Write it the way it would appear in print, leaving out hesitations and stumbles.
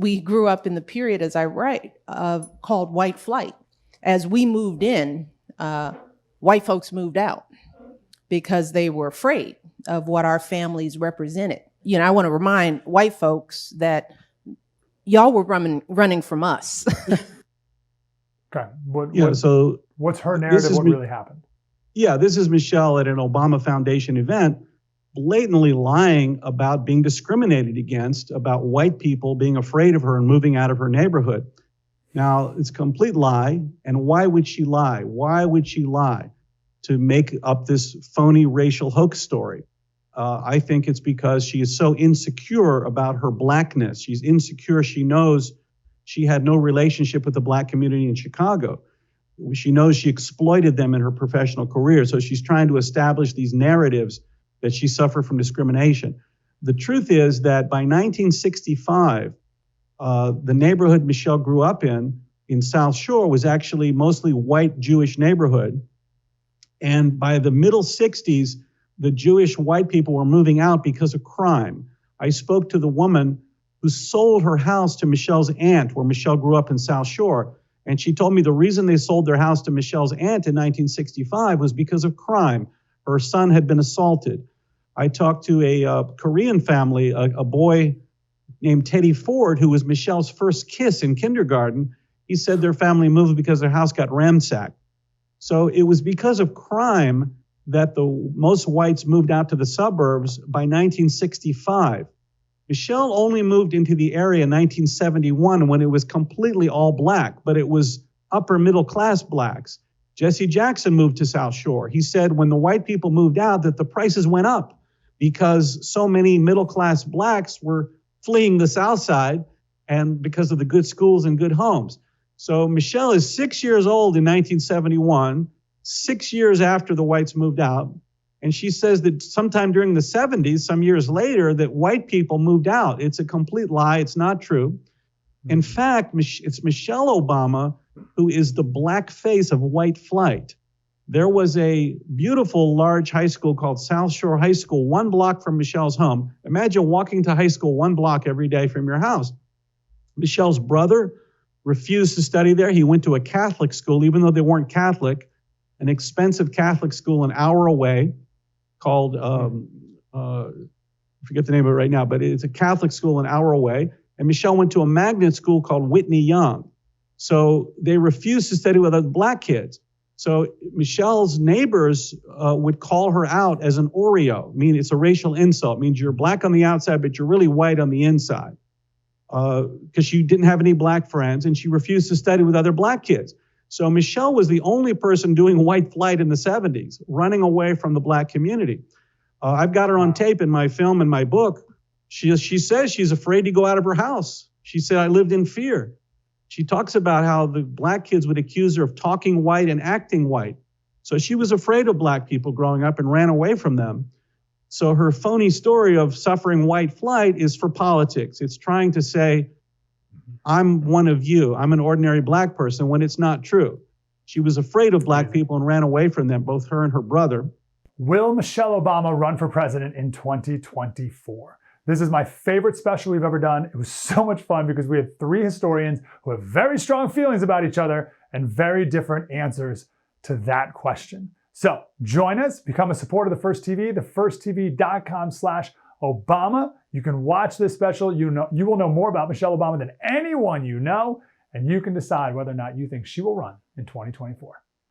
we grew up in the period, as I write, called white flight. As we moved in, white folks moved out because they were afraid of what our families represented. You know, I want to remind white folks that y'all were running from us. Okay. So what's her narrative? What really happened? Yeah, this is Michelle at an Obama Foundation event, blatantly lying about being discriminated against, about white people being afraid of her and moving out of her neighborhood. Now, it's a complete lie. And why would she lie? Why would she lie to make up this phony racial hoax story? I think it's because she is so insecure about her blackness. She's insecure. She knows she had no relationship with the black community in Chicago. She knows she exploited them in her professional career. So she's trying to establish these narratives that she suffered from discrimination. The truth is that by 1965, the neighborhood Michelle grew up in South Shore, was actually mostly white Jewish neighborhood. And by the middle 60s, the Jewish white people were moving out because of crime. I spoke to the woman who sold her house to Michelle's aunt, where Michelle grew up in South Shore. And she told me the reason they sold their house to Michelle's aunt in 1965 was because of crime. Her son had been assaulted. I talked to a Korean family, a boy named Teddy Ford, who was Michelle's first kiss in kindergarten. He said their family moved because their house got ransacked. So it was because of crime that most whites moved out to the suburbs by 1965. Michelle only moved into the area in 1971 when it was completely all black, but it was upper middle class blacks. Jesse Jackson moved to South Shore. He said when the white people moved out that the prices went up because so many middle class blacks were fleeing the South Side and because of the good schools and good homes. So Michelle is 6 years old in 1971, 6 years after the whites moved out. And she says that sometime during the 70s, some years later, that white people moved out. It's a complete lie. It's not true. In fact, it's Michelle Obama who is the black face of white flight. There was a beautiful large high school called South Shore High School, 1 block from Michelle's home. Imagine walking to high school 1 block every day from your house. Michelle's brother refused to study there. He went to a Catholic school, even though they weren't Catholic, an expensive Catholic school an hour away called, I forget the name of it right now, but it's a Catholic school an hour away. And Michelle went to a magnet school called Whitney Young. So they refused to study with other black kids. So Michelle's neighbors would call her out as an Oreo. I mean, it's a racial insult. It means you're black on the outside, but you're really white on the inside. Because she didn't have any black friends and she refused to study with other black kids. So Michelle was the only person doing white flight in the 70s, running away from the black community. I've got her on tape in my film and my book. She says she's afraid to go out of her house. She said, I lived in fear. She talks about how the black kids would accuse her of talking white and acting white. So she was afraid of black people growing up and ran away from them. So her phony story of suffering white flight is for politics. It's trying to say, I'm one of you. I'm an ordinary black person, when it's not true. She was afraid of black people and ran away from them, both her and her brother. Will Michelle Obama run for president in 2024? This is my favorite special we've ever done. It was so much fun because we had 3 historians who have very strong feelings about each other and very different answers to that question. So join us, become a supporter of The First TV, thefirsttv.com/Obama. You can watch this special. You will know more about Michelle Obama than anyone you know, and you can decide whether or not you think she will run in 2024.